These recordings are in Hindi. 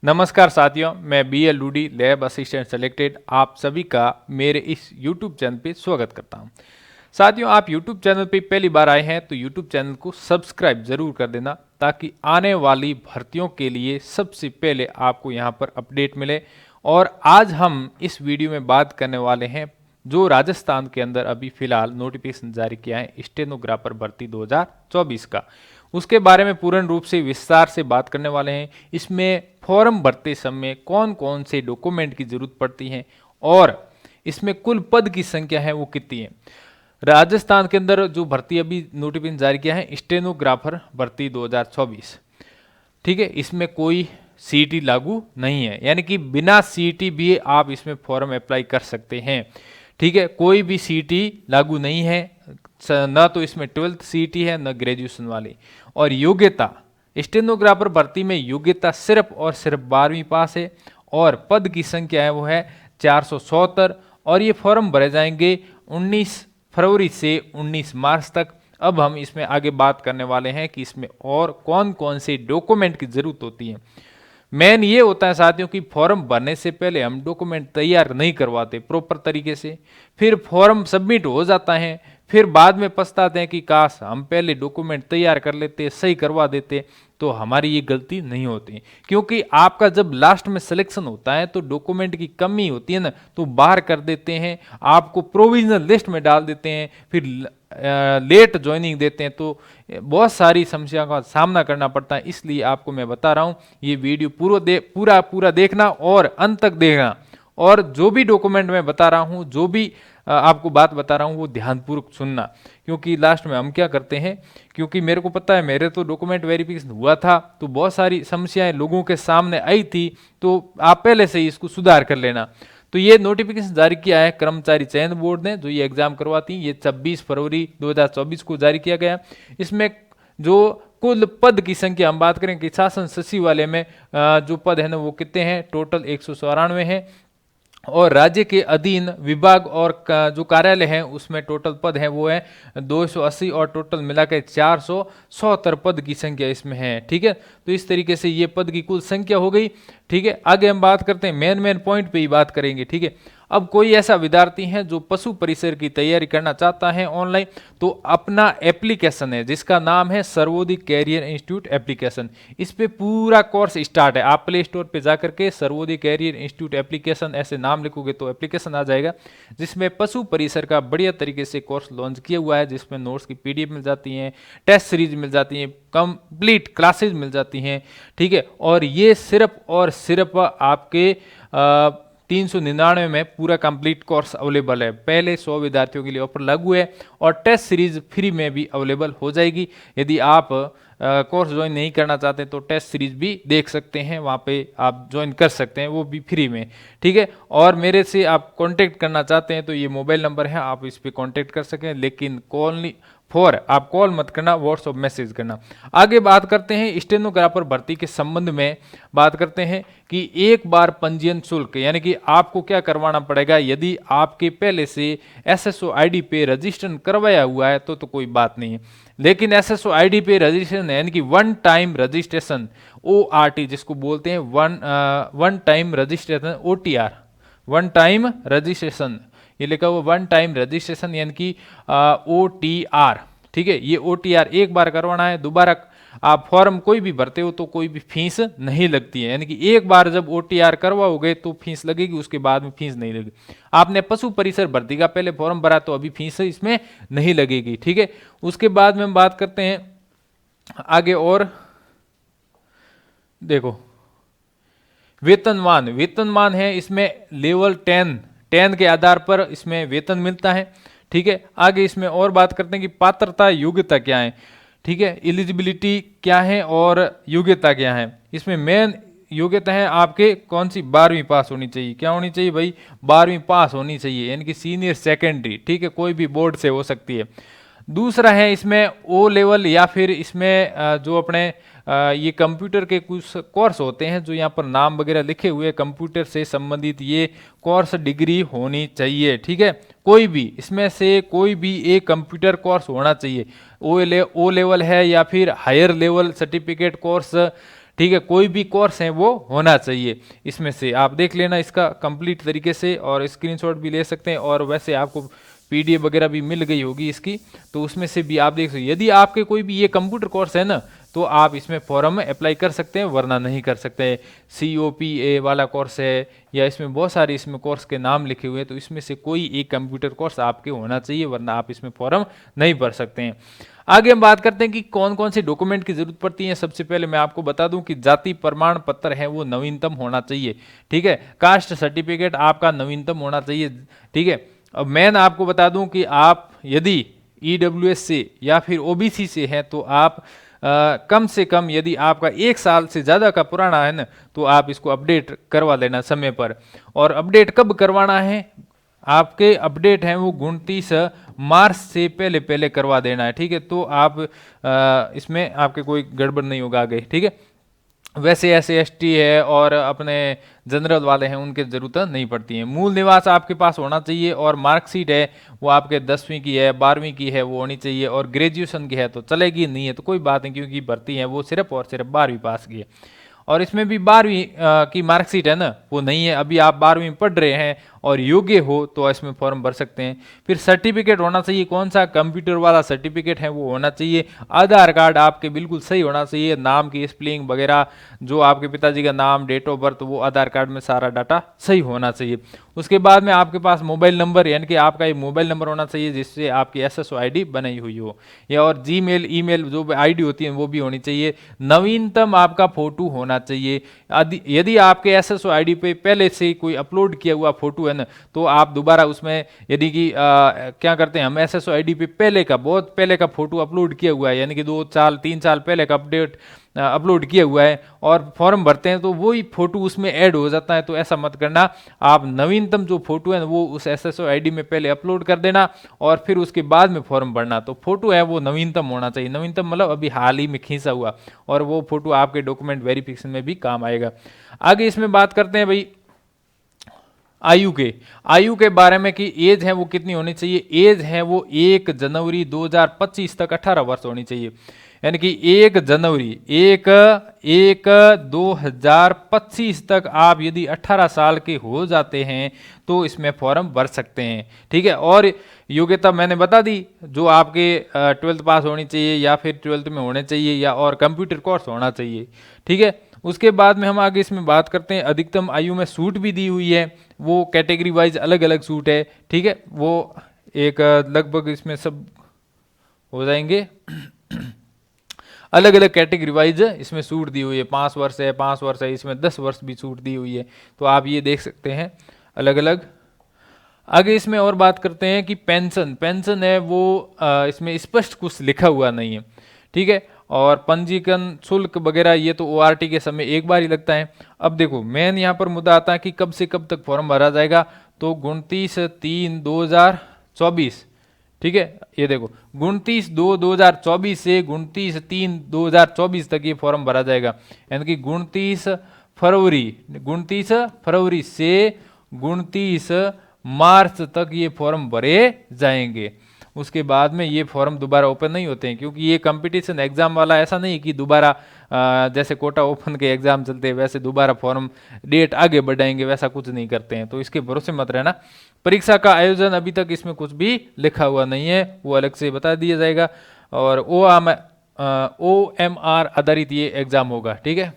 नमस्कार साथियों, मैं BL लूडी लैब असिस्टेंट सेलेक्टेड आप सभी का मेरे इस YouTube चैनल पे स्वागत करता हूं। साथियों, आप YouTube चैनल पे पहली बार आए हैं तो YouTube चैनल को सब्सक्राइब जरूर कर देना ताकि आने वाली भर्तियों के लिए सबसे पहले आपको यहां पर अपडेट मिले। और आज हम इस वीडियो में बात करने वाले हैं जो राजस्थान के अंदर अभी फिलहाल नोटिफिकेशन जारी किया है स्टेनोग्राफर भर्ती 2024 का, उसके बारे में पूर्ण रूप से विस्तार से बात करने वाले हैं। इसमें फॉर्म भरते समय कौन कौन से डॉक्यूमेंट की जरूरत पड़ती है और इसमें कुल पद की संख्या है वो कितनी है। राजस्थान के अंदर जो भर्ती अभी नोटिफिकेशन जारी किया है स्टेनोग्राफर भर्ती 2024, ठीक है, इसमें कोई सीईटी लागू नहीं है, यानी कि बिना सीईटी भी आप इसमें फॉर्म अप्लाई कर सकते हैं। ठीक है, कोई भी सीईटी लागू नहीं है, ना तो इसमें 12th सीईटी है, न ग्रेजुएशन वाली। और योग्यता, स्टेनोग्राफर भर्ती में योग्यता सिर्फ और सिर्फ 12वीं पास है और पद की संख्या है वो है 477। और ये फॉर्म भरे जाएंगे 19 फरवरी से 19 मार्च तक। अब हम इसमें आगे बात करने वाले हैं कि इसमें और कौन कौन से डॉक्यूमेंट की जरूरत होती है। मेन ये होता है साथियों कि फॉर्म भरने से पहले हम डॉक्यूमेंट तैयार नहीं करवाते प्रॉपर तरीके से, फिर फॉर्म सबमिट हो जाता है, फिर बाद में पछताते हैं कि काश हम पहले डॉक्यूमेंट तैयार कर लेते, सही करवा देते, तो हमारी ये गलती नहीं होती। क्योंकि आपका जब लास्ट में सिलेक्शन होता है तो डॉक्यूमेंट की कमी होती है ना, तो बाहर कर देते हैं, आपको प्रोविजनल लिस्ट में डाल देते हैं, फिर लेट ज्वाइनिंग देते हैं, तो बहुत सारी समस्याओं का सामना करना पड़ता है। इसलिए आपको मैं बता रहा हूँ ये वीडियो पूरा देखना और अंत तक देखना, और जो भी डॉक्यूमेंट मैं बता रहा हूँ, जो भी आपको बात बता रहा हूँ वो ध्यानपूर्वक सुनना। क्योंकि लास्ट में हम क्या करते हैं, क्योंकि मेरे को पता है मेरे तो डॉक्यूमेंट वेरिफिकेशन हुआ था तो बहुत सारी समस्याएं लोगों के सामने आई थी, तो आप पहले से ही इसको सुधार कर लेना। तो ये नोटिफिकेशन जारी किया है कर्मचारी चयन बोर्ड ने, जो ये एग्जाम करवाती है, ये 26 फरवरी 2024 को जारी किया गया। इसमें जो कुल पद की संख्या हम बात करें कि शासन सचिवालय में जो पद है ना वो कितने हैं, टोटल 194 हैं। और राज्य के अधीन विभाग और जो कार्यालय है उसमें टोटल पद है वो है 280 और टोटल मिलाकर 477 पद की संख्या इसमें है। ठीक है, तो इस तरीके से ये पद की कुल संख्या हो गई। ठीक है, आगे हम बात करते हैं, मेन पॉइंट पे ही बात करेंगे। ठीक है, अब कोई ऐसा विद्यार्थी है जो पशु परिसर की तैयारी करना चाहता है ऑनलाइन, तो अपना एप्लीकेशन है जिसका नाम है सर्वोदय कैरियर इंस्टीट्यूट एप्लीकेशन, इस पे पूरा कोर्स स्टार्ट है। आप प्ले स्टोर पे जाकर के सर्वोदय कैरियर इंस्टीट्यूट एप्लीकेशन ऐसे नाम लिखोगे तो एप्लीकेशन आ जाएगा, जिसमें पशु परिसर का बढ़िया तरीके से कोर्स लॉन्च किया हुआ है, जिसमें नोट्स की PDF मिल जाती हैं, टेस्ट सीरीज मिल जाती हैं, कंप्लीट क्लासेज मिल जाती हैं। ठीक है, और ये सिर्फ और सिर्फ आपके 399 में पूरा कंप्लीट कोर्स अवेलेबल है। पहले 100 विद्यार्थियों के लिए ऑफर लागू है और टेस्ट सीरीज फ्री में भी अवेलेबल हो जाएगी। यदि आप कोर्स ज्वाइन नहीं करना चाहते तो टेस्ट सीरीज भी देख सकते हैं, वहाँ पे आप ज्वाइन कर सकते हैं, वो भी फ्री में। ठीक है, और मेरे से आप कांटेक्ट करना चाहते हैं तो ये मोबाइल नंबर है, आप इस पर कांटेक्ट कर सकें, लेकिन आप कॉल मत करना, व्हाट्सएप मैसेज करना। आगे बात करते हैं स्टेनोग्राफर भर्ती के संबंध में, बात करते हैं कि एक बार पंजीयन शुल्क, यानी कि आपको क्या करवाना पड़ेगा। यदि आपके पहले से SSO ID पे रजिस्ट्रेशन करवाया हुआ है तो कोई बात नहीं है, लेकिन SSO ID पे रजिस्ट्रेशन यानी कि वन टाइम रजिस्ट्रेशन ORT जिसको बोलते हैं, one time registration OTR, one time registration, ये लिखा हुआ वन टाइम रजिस्ट्रेशन यानी कि OTR। ठीक है, ये OTR एक बार करवाना है, दोबारा आप फॉर्म कोई भी भरते हो तो कोई भी फीस नहीं लगती है, यानी कि एक बार जब OTR करवाओगे तो फीस लगेगी, उसके बाद में फीस नहीं लगेगी। आपने पशु परिसर भर्ती का पहले फॉर्म भरा तो अभी फीस इसमें नहीं लगेगी। ठीक है, उसके बाद में हम बात करते हैं आगे, और देखो वेतनमान है इसमें लेवल 10 के आधार पर इसमें वेतन मिलता है। ठीक है, आगे इसमें और बात करते हैं कि पात्रता योग्यता क्या है। ठीक है, एलिजिबिलिटी क्या है और योग्यता क्या है। इसमें मेन योग्यता है आपके कौन सी, 12वीं पास होनी चाहिए। क्या होनी चाहिए भाई, 12वीं पास होनी चाहिए, यानी कि सीनियर सेकेंडरी। ठीक है, कोई भी बोर्ड से हो सकती है। दूसरा है इसमें O लेवल, या फिर इसमें जो अपने ये कंप्यूटर के कुछ कोर्स होते हैं जो यहाँ पर नाम वगैरह लिखे हुए, कंप्यूटर से संबंधित ये कोर्स डिग्री होनी चाहिए। ठीक है, कोई भी इसमें से कोई भी एक कंप्यूटर कोर्स होना चाहिए। O लेवल है या फिर हायर लेवल सर्टिफिकेट कोर्स ठीक है, कोई भी कोर्स है वो होना चाहिए। इसमें से आप देख लेना इसका कंप्लीट तरीके से, और स्क्रीनशॉट भी ले सकते हैं, और वैसे आपको पीडीएफ वगैरह भी मिल गई होगी इसकी, तो उसमें से भी आप देख सकते। यदि आपके कोई भी ये कंप्यूटर कोर्स है ना, तो आप इसमें फॉर्म में अप्लाई कर सकते हैं, वरना नहीं कर सकते। COPA वाला कोर्स है, या इसमें बहुत सारे इसमें कोर्स के नाम लिखे हुए हैं, तो इसमें से कोई एक कंप्यूटर कोर्स आपके होना चाहिए, वरना आप इसमें फॉर्म नहीं भर सकते हैं। आगे हम बात करते हैं कि कौन कौन से डॉक्यूमेंट की जरूरत पड़ती है। सबसे पहले मैं आपको बता दूं कि जाति प्रमाण पत्र है वो नवीनतम होना चाहिए, ठीक है। कास्ट सर्टिफिकेट आपका नवीनतम होना चाहिए, ठीक है। अब मैं आपको बता दूं कि आप यदि EWS से या फिर OBC से हैं, तो आप कम से कम यदि आपका 1 साल से ज़्यादा का पुराना है ना, तो आप इसको अपडेट करवा लेना समय पर। और अपडेट कब करवाना है, आपके अपडेट हैं वो 29 मार्च से पहले पहले करवा देना है, ठीक है। तो आप इसमें आपके कोई गड़बड़ नहीं होगा आगे, ठीक है। वैसे SC ST है और अपने जनरल वाले हैं, उनकी ज़रूरत नहीं पड़ती है। मूल निवास आपके पास होना चाहिए, और मार्कशीट है वो आपके 10वीं की है, 12वीं की है वो होनी चाहिए, और ग्रेजुएशन की है तो चलेगी, नहीं है तो कोई बात नहीं, क्योंकि भर्ती है वो सिर्फ और सिर्फ 12वीं पास की है। और इसमें भी 12वीं की मार्कशीट है ना, वो नहीं है। अभी आप 12वीं पढ़ रहे हैं और योग्य हो तो इसमें फॉर्म भर सकते हैं। फिर सर्टिफिकेट होना चाहिए, कौन सा कंप्यूटर वाला सर्टिफिकेट है वो होना चाहिए। आधार कार्ड आपके बिल्कुल सही होना चाहिए, नाम की स्पेलिंग वगैरह, जो आपके पिताजी का नाम, डेट ऑफ बर्थ, वो आधार कार्ड में सारा डाटा सही होना चाहिए। उसके बाद में आपके पास मोबाइल नंबर, यानी कि आपका एक मोबाइल नंबर होना चाहिए जिससे आपकी SSO ID बनाई हुई हो, या और Gmail ईमेल जो ID होती है वो भी होनी चाहिए। नवीनतम आपका फोटो होना चाहिए। यदि आपके SSO ID पे पहले से कोई अपलोड किया हुआ फोटो है ना, तो आप दोबारा उसमें, यदि कि क्या करते हैं हम, SSO ID पे पहले का, बहुत पहले का फोटो अपलोड किया हुआ है, यानी कि 2 साल 3 साल पहले का अपडेट अपलोड किया हुआ है, और फॉर्म भरते हैं तो वही फोटो उसमें ऐड हो जाता है, तो ऐसा मत करना। आप नवीनतम जो फोटो है वो उस SSO ID में पहले अपलोड कर देना, और फिर उसके बाद में फॉर्म भरना। तो फोटो है वो नवीनतम होना चाहिए, नवीनतम मतलब अभी हाल ही में खींचा हुआ, और वो फोटो आपके डॉक्यूमेंट वेरिफिकेशन में भी काम आएगा। आगे इसमें बात करते हैं भाई आयु के बारे में, कि एज है वो कितनी होनी चाहिए। एज है वो 1 जनवरी 2025 तक 18 वर्ष होनी चाहिए, यानी कि 1 जनवरी 2025 तक आप यदि 18 साल के हो जाते हैं तो इसमें फॉर्म भर सकते हैं, ठीक है। और योग्यता मैंने बता दी, जो आपके 12th पास होनी चाहिए, या फिर 12th में होने चाहिए, या और कंप्यूटर कोर्स होना चाहिए, ठीक है। उसके बाद में हम आगे इसमें बात करते हैं, अधिकतम आयु में छूट भी दी हुई है, वो कैटेगरी वाइज अलग अलग छूट है, ठीक है। वो एक लगभग इसमें सब हो जाएंगे अलग अलग कैटेगरी वाइज इसमें छूट दी हुई है। 5 वर्ष है, 5 वर्ष है, इसमें 10 वर्ष भी छूट दी हुई है, तो आप ये देख सकते हैं अलग अलग। आगे इसमें और बात करते हैं कि पेंशन है वो इसमें स्पष्ट कुछ लिखा हुआ नहीं है, ठीक है। और पंजीकरण शुल्क वगैरह ये तो ORT के समय एक बार ही लगता है। अब देखो मेन यहाँ पर मुद्दा आता है कि कब से कब तक फॉर्म भरा जाएगा, तो 29/3/2024, ठीक है। ये देखो 29/2/2024 से 29/3/2024 तक ये फॉर्म भरा जाएगा, यानी कि 29 फरवरी से 29 मार्च तक ये फॉर्म भरे जाएंगे। उसके बाद में ये फॉर्म दोबारा ओपन नहीं होते हैं, क्योंकि ये कंपटीशन एग्जाम वाला ऐसा नहीं कि दोबारा जैसे कोटा ओपन के एग्जाम चलते हैं वैसे दोबारा फॉर्म डेट आगे बढ़ाएंगे, वैसा कुछ नहीं करते हैं, तो इसके भरोसे मत रहना। परीक्षा का आयोजन अभी तक इसमें कुछ भी लिखा हुआ नहीं है, वो अलग से बता दिया जाएगा। और OMR आधारित ये एग्जाम होगा, ठीक है।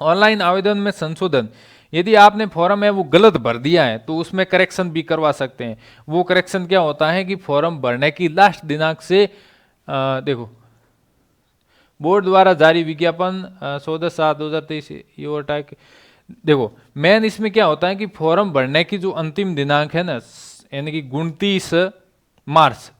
ऑनलाइन आवेदन में संशोधन, यदि आपने फॉर्म है वो गलत भर दिया है तो उसमें करेक्शन भी करवा सकते हैं। वो करेक्शन क्या होता है कि फॉर्म भरने की लास्ट दिनांक से देखो बोर्ड द्वारा जारी विज्ञापन 14/7/2023 ये देखो मेन इसमें क्या होता है कि फॉर्म भरने की जो अंतिम दिनांक है ना, यानी कि 29 मार्च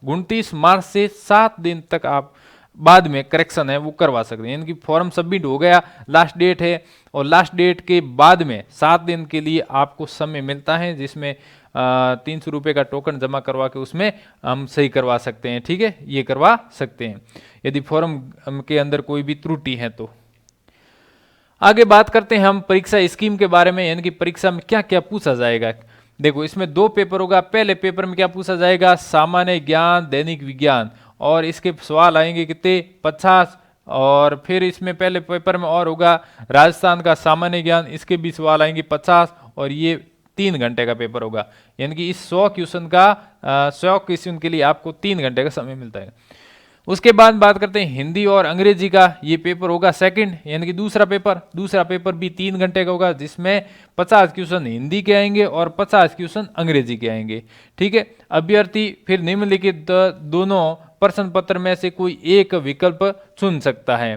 से 7 दिन तक आप बाद में करेक्शन है वो करवा सकते हैं, यानी कि फॉर्म सबमिट हो गया, लास्ट डेट है, और लास्ट डेट के बाद में 7 दिन के लिए आपको समय मिलता है, जिसमें 300 रुपये का टोकन जमा करवा के उसमें हम सही करवा सकते हैं, ठीक है। ये करवा सकते हैं यदि फॉर्म के अंदर कोई भी त्रुटि है तो। आगे बात करते हैं हम परीक्षा स्कीम के बारे में, यानी कि परीक्षा में क्या क्या पूछा जाएगा। देखो इसमें 2 पेपर होगा। पहले पेपर में क्या पूछा जाएगा, सामान्य ज्ञान, दैनिक विज्ञान, और इसके सवाल आएंगे कितने 50 और फिर इसमें पहले पेपर में और होगा राजस्थान का सामान्य ज्ञान, इसके भी सवाल आएंगे 50, और ये 3 घंटे का पेपर होगा। यानी कि इस 100 क्वेश्चन का 100 क्वेश्चन के लिए आपको 3 घंटे का समय मिलता है। उसके बाद बात करते हैं हिंदी और अंग्रेजी का। ये पेपर होगा सेकंड, यानी कि दूसरा पेपर भी 3 घंटे का होगा, जिसमें 50 क्वेश्चन हिंदी के आएंगे और 50 क्वेश्चन अंग्रेजी के आएंगे। ठीक है, अभ्यर्थी फिर निम्नलिखित दोनों प्रश्न पत्र में से कोई एक विकल्प चुन सकता है।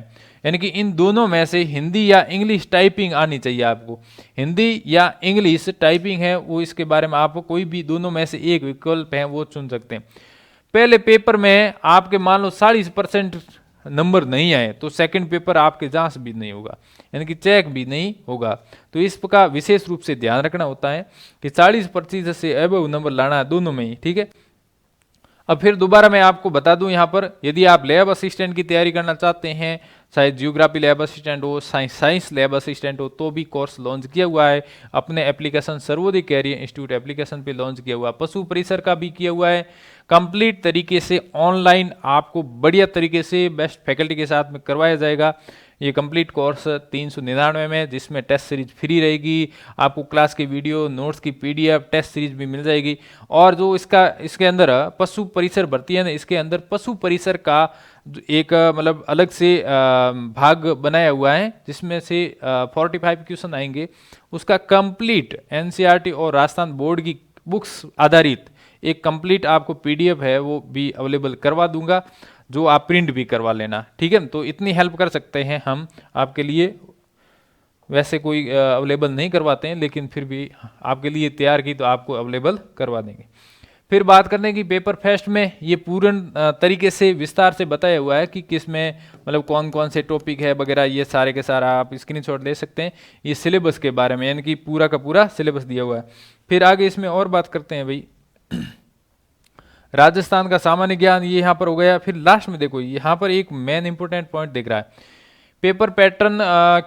यानी कि इन दोनों में से हिंदी या इंग्लिश टाइपिंग आनी चाहिए आपको। हिंदी या इंग्लिश टाइपिंग है वो, इसके बारे में आपको कोई भी दोनों में से एक विकल्प है वो चुन सकते हैं। पहले पेपर में आपके मान लो 40% नंबर नहीं आए तो सेकंड पेपर आपके जांच भी नहीं होगा, यानी कि चेक भी नहीं होगा। तो इसका विशेष रूप से ध्यान रखना होता है कि 40% से अबव नंबर लाना है दोनों में ही। ठीक है, अब फिर दोबारा मैं आपको बता दूं, यहाँ पर यदि आप लैब असिस्टेंट की तैयारी करना चाहते हैं, चाहे जियोग्राफी लैब असिस्टेंट हो, साइंस लैब असिस्टेंट हो, तो भी कोर्स लॉन्च किया हुआ है अपने application Sarvodaya career institute application पे लॉन्च किया हुआ है। पशु परिसर का भी किया हुआ है कंप्लीट तरीके से ऑनलाइन, आपको बढ़िया तरीके से बेस्ट फैकल्टी के साथ में करवाया जाएगा। ये कंप्लीट कोर्स 399 में, जिसमें टेस्ट सीरीज फ्री रहेगी, आपको क्लास की वीडियो नोट्स की PDF टेस्ट सीरीज भी मिल जाएगी। और जो इसके अंदर पशु परिसर भर्ती है ना, इसके अंदर पशु परिसर का एक मतलब अलग से भाग बनाया हुआ है, जिसमें से 45 क्वेश्चन आएंगे। उसका कंप्लीट NCERT और राजस्थान बोर्ड की बुक्स आधारित एक कंप्लीट आपको PDF है वो भी अवेलेबल करवा दूंगा, जो आप प्रिंट भी करवा लेना। ठीक है, तो इतनी हेल्प कर सकते हैं हम आपके लिए। वैसे कोई अवेलेबल नहीं करवाते हैं, लेकिन फिर भी आपके लिए तैयार की तो आपको अवेलेबल करवा देंगे। फिर बात करने की पेपर फेस्ट में, ये पूर्ण तरीके से विस्तार से बताया हुआ है कि किस में मतलब कौन कौन से टॉपिक है वगैरह, ये सारे के सारा आप स्क्रीनशॉट ले सकते हैं। ये सिलेबस के बारे में, यानी कि पूरा का पूरा सिलेबस दिया हुआ है। फिर आगे इसमें और बात करते हैं भाई, राजस्थान का सामान्य ज्ञान ये यहाँ पर हो गया। फिर लास्ट में देखो यहाँ पर एक मेन इंपोर्टेंट पॉइंट दिख रहा है, paper pattern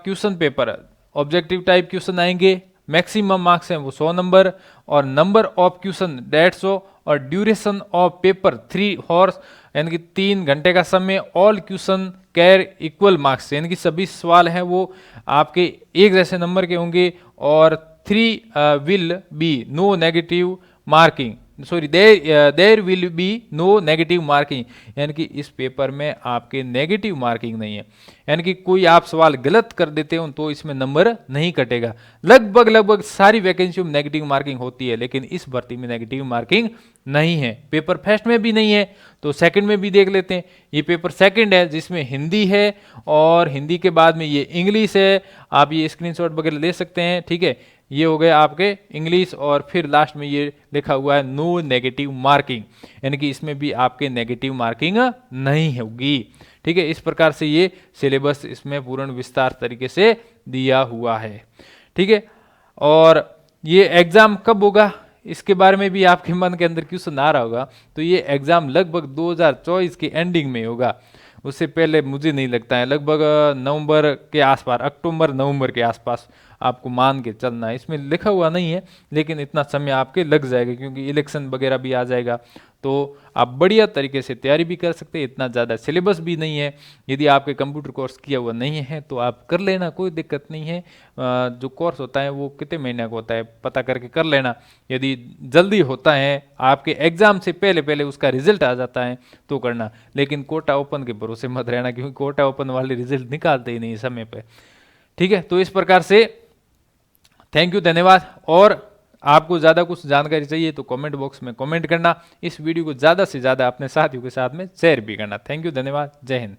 question paper, objective type question आएंगे, मैक्सिमम मार्क्स हैं वो 100 नंबर, और नंबर ऑफ क्वेश्चन 150, और ड्यूरेशन ऑफ पेपर 3 हॉर्स, यानी कि 3 घंटे का समय। ऑल क्वेश्चन कैर इक्वल मार्क्स, यानी कि सभी सवाल हैं वो आपके एक जैसे नंबर के होंगे। और 3 will be no negative marking, sorry there will be no negative marking, यानी कि इस पेपर में आपके नेगेटिव मार्किंग नहीं है, यानी कि कोई आप सवाल गलत कर देते हो तो इसमें नंबर नहीं कटेगा। लगभग सारी वैकेंसियों में नेगेटिव मार्किंग होती है, लेकिन इस भर्ती में नेगेटिव मार्किंग नहीं है। पेपर फर्स्ट में भी नहीं है, तो सेकंड में भी देख लेते हैं। ये पेपर सेकंड है, जिसमें हिंदी है, और हिंदी के बाद में ये इंग्लिश है। आप ये स्क्रीनशॉट वगैरह ले सकते हैं। ठीक है, ये हो गए आपके इंग्लिश, और फिर लास्ट में ये लिखा हुआ है नो नेगेटिव मार्किंग, यानी कि इसमें भी आपके नेगेटिव मार्किंग नहीं होगी। ठीक है, इस प्रकार से ये सिलेबस इसमें पूर्ण विस्तार तरीके से दिया हुआ है। ठीक है, और ये एग्जाम कब होगा इसके बारे में भी आपके मन के अंदर क्वेश्चन आ रहा होगा। तो ये एग्जाम लगभग 2024 के एंडिंग में होगा, उससे पहले मुझे नहीं लगता है। लगभग नवंबर के आसपास, अक्टूबर नवंबर के आसपास आपको मान के चलना है। इसमें लिखा हुआ नहीं है, लेकिन इतना समय आपके लग जाएगा, क्योंकि इलेक्शन वगैरह भी आ जाएगा। तो आप बढ़िया तरीके से तैयारी भी कर सकते हैं, इतना ज़्यादा सिलेबस भी नहीं है। यदि आपके कंप्यूटर कोर्स किया हुआ नहीं है तो आप कर लेना, कोई दिक्कत नहीं है। जो कोर्स होता है वो कितने महीने का होता है पता करके कर लेना। यदि जल्दी होता है, आपके एग्जाम से पहले पहले उसका रिजल्ट आ जाता है तो करना, लेकिन कोटा ओपन के भरोसे मत रहना, क्योंकि कोटा ओपन वाले रिजल्ट निकालते ही नहीं समय पर। ठीक है, तो इस प्रकार से थैंक यू, धन्यवाद। और आपको ज़्यादा कुछ जानकारी चाहिए तो कमेंट बॉक्स में कमेंट करना। इस वीडियो को ज़्यादा से ज़्यादा अपने साथियों के साथ में शेयर भी करना। थैंक यू, धन्यवाद, जय हिंद।